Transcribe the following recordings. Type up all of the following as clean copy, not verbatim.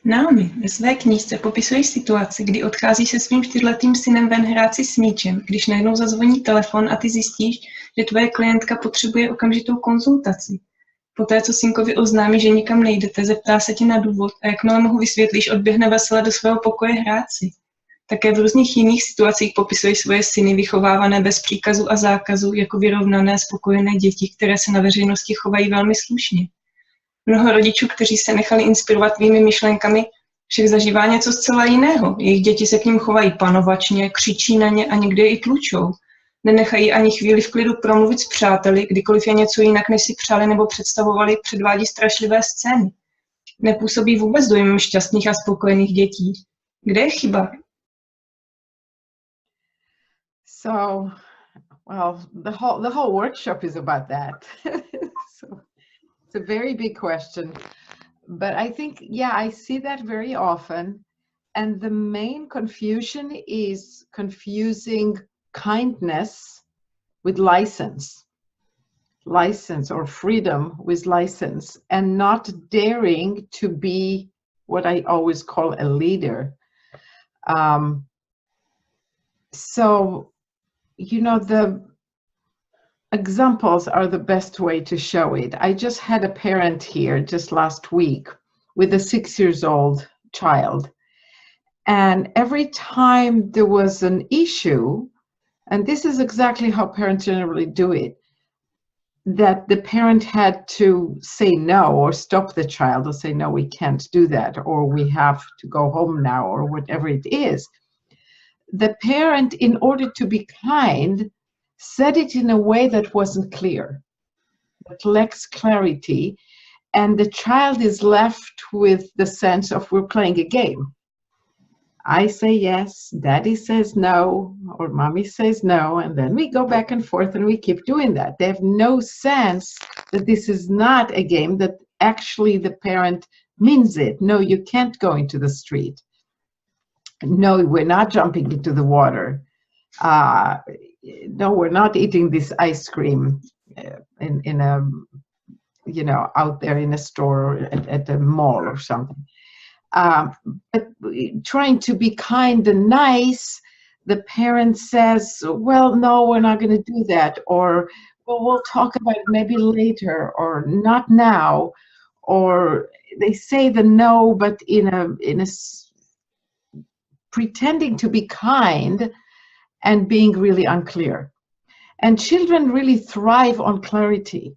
Naomi ve své knížce popisuješ situaci, kdy odcházíš se svým 4letým synem ven hrát si s míčem, když najednou zazvoní telefon a ty zjistíš, že tvoje klientka potřebuje okamžitou konzultaci. Poté, co synkovi oznámí, že nikam nejdete, zeptá se tě na důvod a jakmile mu ho vysvětlíš, odběhne vesele do svého pokoje hrát si. Také v různých jiných situacích popisuješ svoje syny vychovávané bez příkazu a zákazu jako vyrovnané, spokojené děti, které se na veřejnosti chovají velmi slušně. Mnoho rodičů, kteří se nechali inspirovat tvými myšlenkami, však zažívá něco zcela jiného. Jejich děti se k nim chovají panovačně, křičí na ně a někdy je i tlučou. Nenechají ani chvíli v klidu promluvit s přáteli, kdykoliv je něco jinak, než si přáli nebo představovali, předvádí strašlivé scény. Nepůsobí vůbec dojmem šťastných a spokojených dětí. Kde je chyba? So, well, the whole workshop is about that. So, it's a very big question, but I think, yeah, I see that very often. And the main confusion is confusing kindness with license or freedom with license, and not daring to be what I always call a leader. So, you know, the examples are the best way to show it. I just had a parent here just last week with a 6-year-old child. And every time there was an issue, and this is exactly how parents generally do it, that the parent had to say no or stop the child or say, no, we can't do that, or we have to go home now, or whatever it is. The parent, in order to be kind, said it in a way that wasn't clear, that lacks clarity, and the child is left with the sense of we're playing a game. I say yes, daddy says no, or mommy says no, and then we go back and forth and we keep doing that. They have no sense that this is not a game, that actually the parent means it. No, you can't go into the street. No, we're not jumping into the water. No, we're not eating this ice cream in a, you know, out there in a store or at a mall or something. But trying to be kind and nice, the parent says, well, no, we're not going to do that, or well, we'll talk about it maybe later, or not now, or they say the no, but in a pretending to be kind and being really unclear. And children really thrive on clarity.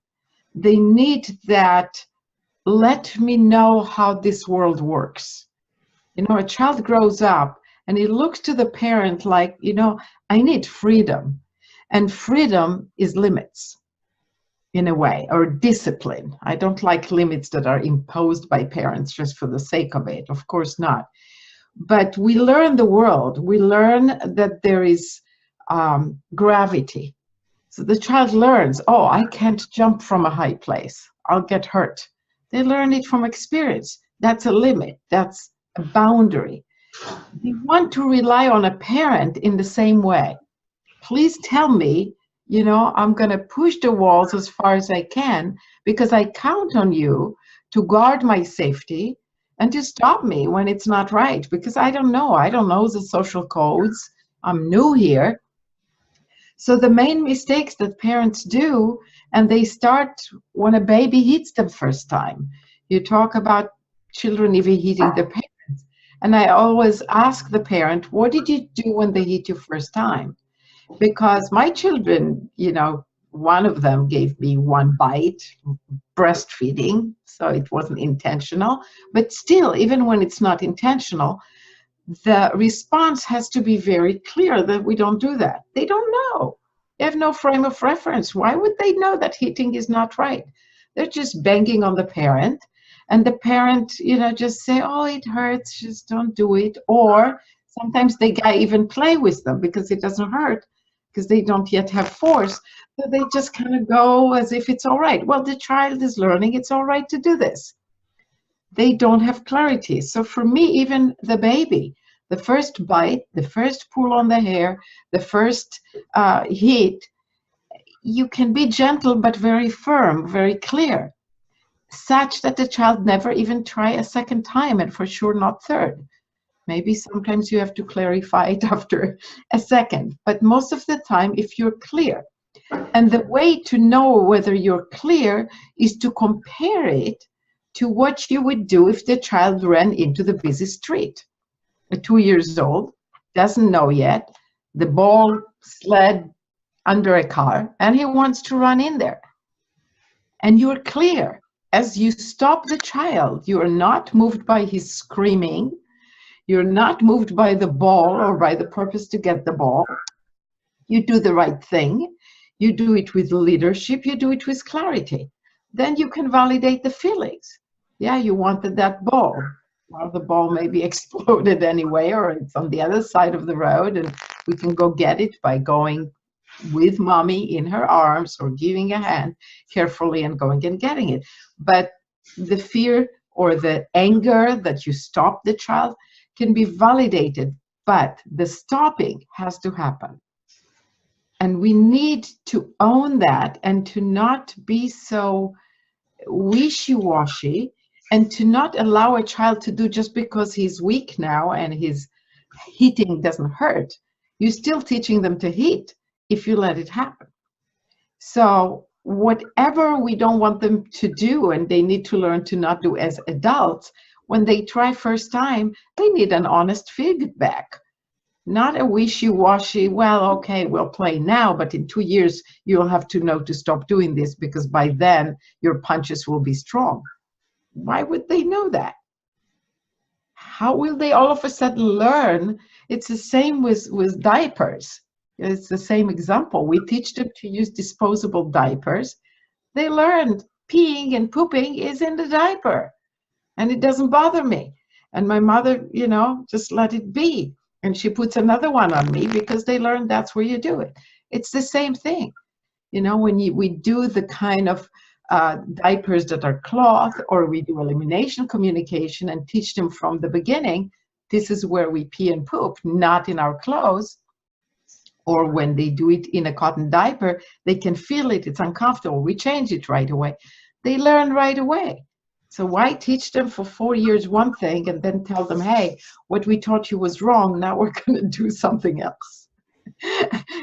They need that, let me know how this world works. You know, a child grows up and he looks to the parent like, you know, I need freedom. And freedom is limits, in a way, or discipline. I don't like limits that are imposed by parents just for the sake of it, of course not. But we learn the world. We learn that there is gravity. So the child learns, oh, I can't jump from a high place. I'll get hurt. They learn it from experience. That's a limit. That's a boundary. They want to rely on a parent in the same way. Please tell me, you know, I'm going to push the walls as far as I can because I count on you to guard my safety and to stop me when it's not right, because I don't know. I don't know the social codes. I'm new here. So the main mistakes that parents do, and they start when a baby hits them first time. You talk about children even hitting their parents. And I always ask the parent, what did you do when they hit you first time? Because my children, you know, one of them gave me one bite, breastfeeding, so it wasn't intentional. But still, even when it's not intentional, the response has to be very clear that we don't do that. They don't know. They have no frame of reference. Why would they know that hitting is not right? They're just banging on the parent, and the parent, you know, just say, oh, it hurts, just don't do it. Or sometimes they even play with them because it doesn't hurt, because they don't yet have force. So they just kind of go as if it's all right. Well, the child is learning it's all right to do this. They don't have clarity. So for me, even the baby, the first bite, the first pull on the hair, the first hit, you can be gentle but very firm, very clear. such that the child never even try a second time, and for sure not third. Maybe sometimes you have to clarify it after a second, but most of the time, if you're clear. And the way to know whether you're clear is to compare it to what you would do if the child ran into the busy street. A 2 years old, doesn't know yet, the ball slid under a car, and he wants to run in there. And you're clear. As you stop the child, you are not moved by his screaming. You're not moved by the ball or by the purpose to get the ball. You do the right thing. You do it with leadership. You do it with clarity. Then you can validate the feelings. Yeah, you wanted that ball. Well, the ball may be exploded anyway, or it's on the other side of the road, and we can go get it by going with mommy in her arms or giving a hand carefully and going and getting it. But the fear or the anger that you stop the child can be validated, but the stopping has to happen. And we need to own that and to not be so wishy-washy and to not allow a child to do just because he's weak now and his hitting doesn't hurt. You're still teaching them to hit if you let it happen. So whatever we don't want them to do and they need to learn to not do as adults, when they try first time, they need an honest feedback. Not a wishy-washy, well, okay, we'll play now, but in 2 years, you'll have to know to stop doing this because by then your punches will be strong. Why would they know that? How will they all of a sudden learn? It's the same with diapers. It's the same example. We teach them to use disposable diapers. They learned peeing and pooping is in the diaper and it doesn't bother me. And my mother, you know, just let it be. And she puts another one on me because they learned that's where you do it. It's the same thing. You know, when we do the kind of diapers that are cloth, or we do elimination communication and teach them from the beginning, this is where we pee and poop, not in our clothes. Or when they do it in a cotton diaper, they can feel it, it's uncomfortable, we change it right away. They learn right away. So why teach them for 4 years one thing and then tell them, hey, what we taught you was wrong, now we're going to do something else.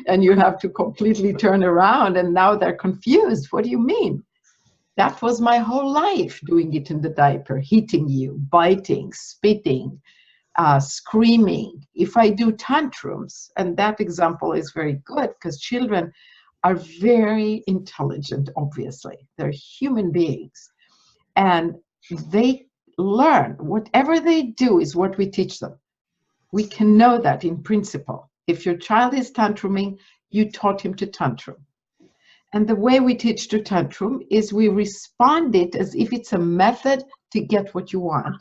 And you have to completely turn around and now they're confused. What do you mean? That was my whole life, doing it in the diaper, hitting you, biting, spitting, screaming. If I do tantrums, and that example is very good because children are very intelligent, obviously. They're human beings. And they learn. Whatever they do is what we teach them. We can know that in principle. If your child is tantruming, you taught him to tantrum. And the way we teach to tantrum is we respond it as if it's a method to get what you want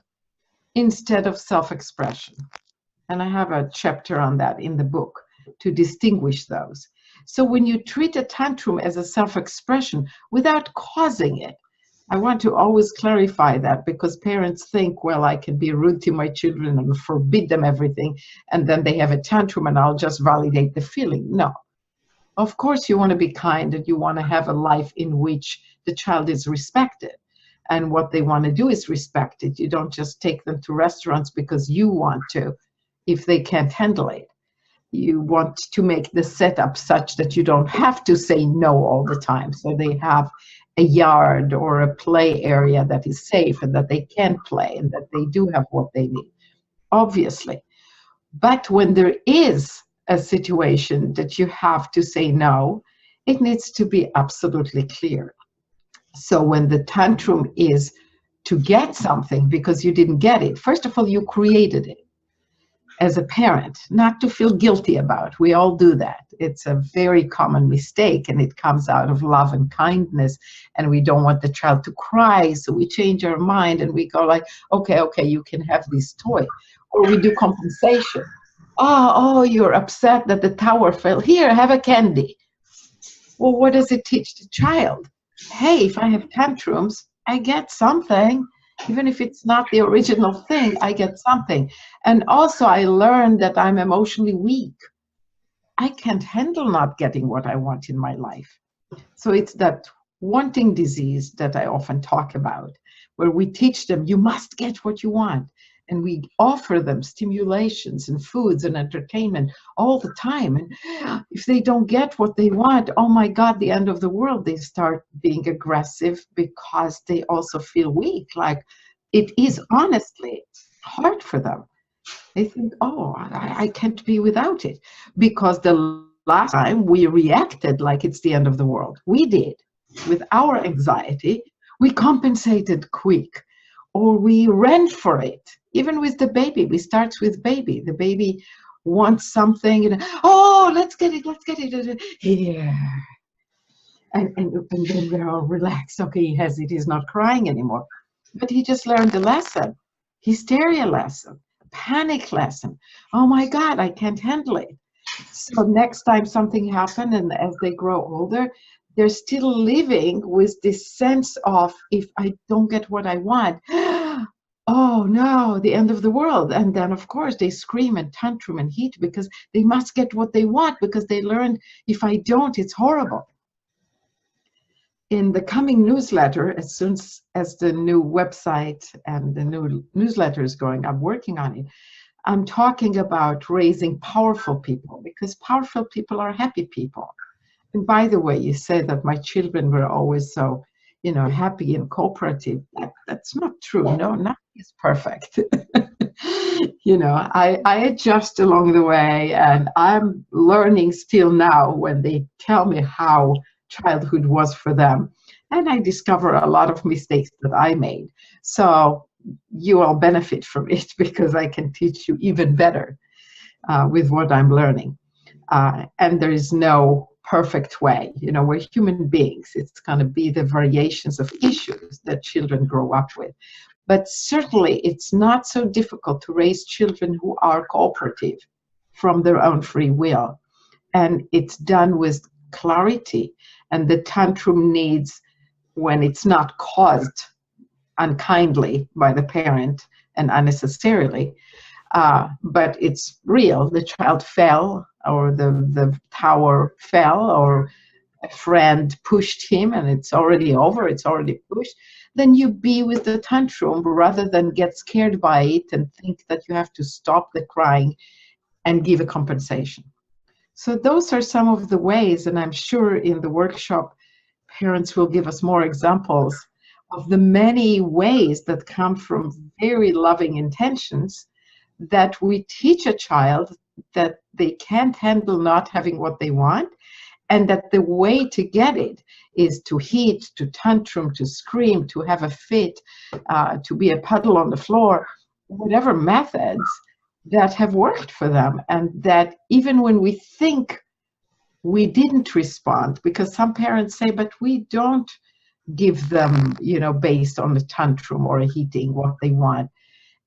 instead of self-expression. And I have a chapter on that in the book to distinguish those. So when you treat a tantrum as a self-expression without causing it, I want to always clarify that because parents think, well, I can be rude to my children and forbid them everything, and then they have a tantrum and I'll just validate the feeling. No. Of course, you want to be kind and you want to have a life in which the child is respected. And what they want to do is respected. You don't just take them to restaurants because you want to, if they can't handle it. You want to make the setup such that you don't have to say no all the time. So they have a yard or a play area that is safe and that they can play and that they do have what they need, obviously. But when there is a situation that you have to say no, it needs to be absolutely clear. So when the tantrum is to get something because you didn't get it, first of all, you created it as a parent, not to feel guilty about. We all do that. It's a very common mistake and it comes out of love and kindness and we don't want the child to cry, so we change our mind and we go like, okay, you can have this toy. Or we do compensation. Oh, you're upset that the tower fell. Here, have a candy. Well, what does it teach the child? Hey, if I have tantrums, I get something. Even if it's not the original thing, I get something. And also I learned that I'm emotionally weak. I can't handle not getting what I want in my life. So it's that wanting disease that I often talk about, where we teach them, you must get what you want. And we offer them stimulations and foods and entertainment all the time. And if they don't get what they want, oh my God, the end of the world, they start being aggressive because they also feel weak. Like, it is honestly hard for them. They think, oh, I can't be without it. Because the last time we reacted like it's the end of the world, we did. With our anxiety, we compensated quick, or we ran for it. Even with the baby, we start with baby. The baby wants something, and oh, let's get it here. And then we're all relaxed. Okay, he has it, he's not crying anymore. But he just learned a lesson, hysteria lesson, panic lesson. Oh my God, I can't handle it. So next time something happens, and as they grow older, they're still living with this sense of, if I don't get what I want, oh no, the end of the world. And then of course they scream and tantrum and heat because they must get what they want, because they learned, if I don't, it's horrible. In the coming newsletter, as soon as the new website and the new newsletter is going, I'm working on it. I'm talking about raising powerful people, because powerful people are happy people. And by the way, you say that my children were always so, you know, happy and cooperative. That's not true. No, nothing is perfect. You know, I adjust along the way, and I'm learning still now when they tell me how childhood was for them. And I discover a lot of mistakes that I made. So you all benefit from it, because I can teach you even better with what I'm learning. And there is no perfect way. You know, we're human beings. It's going to be the variations of issues that children grow up with. But certainly it's not so difficult to raise children who are cooperative from their own free will. And it's done with clarity. And the tantrum needs, when it's not caused unkindly by the parent and unnecessarily, but it's real. The child fell, or the tower fell, or a friend pushed him and it's already over, it's already pushed. Then you be with the tantrum rather than get scared by it and think that you have to stop the crying and give a compensation. So those are some of the ways, and I'm sure in the workshop parents will give us more examples of the many ways that come from very loving intentions, that we teach a child that they can't handle not having what they want, and that the way to get it is to heat, to tantrum, to scream, to have a fit, to be a puddle on the floor, whatever methods that have worked for them. And that even when we think we didn't respond, because some parents say, but we don't give them, you know, based on the tantrum or a heating, what they want.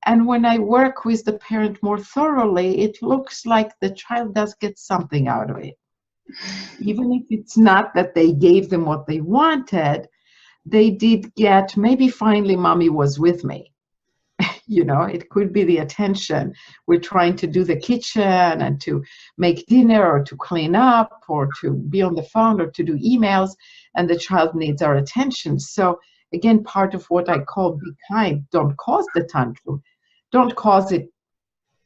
And when I work with the parent more thoroughly, it looks like the child does get something out of it. Even if it's not that they gave them what they wanted, they did get, maybe finally mommy was with me. You know, it could be the attention. We're trying to do the kitchen and to make dinner or to clean up or to be on the phone or to do emails, and the child needs our attention. So again, part of what I call be kind, don't cause the tantrum. Don't cause it,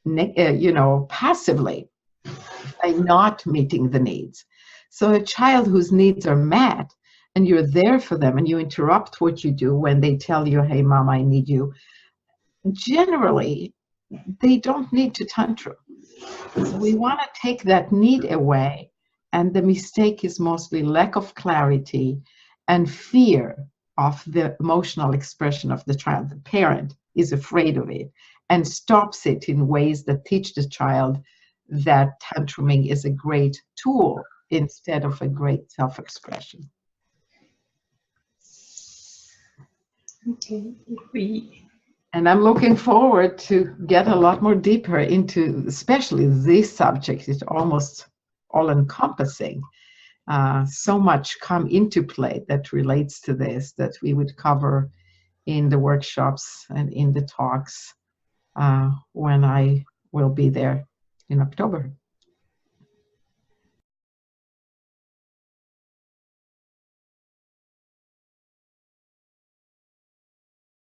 you know, passively by not meeting the needs. So a child whose needs are met and you're there for them and you interrupt what you do when they tell you, hey, mom, I need you, generally, they don't need to tantrum. So we want to take that need away, and the mistake is mostly lack of clarity and fear of the emotional expression of the child. The parent is afraid of it and stops it in ways that teach the child that tantruming is a great tool instead of a great self-expression. Okay. And I'm looking forward to get a lot more deeper into, especially this subject. It's almost all-encompassing. So much come into play that relates to this that we would cover in the workshops and in the talks when I will be there in October.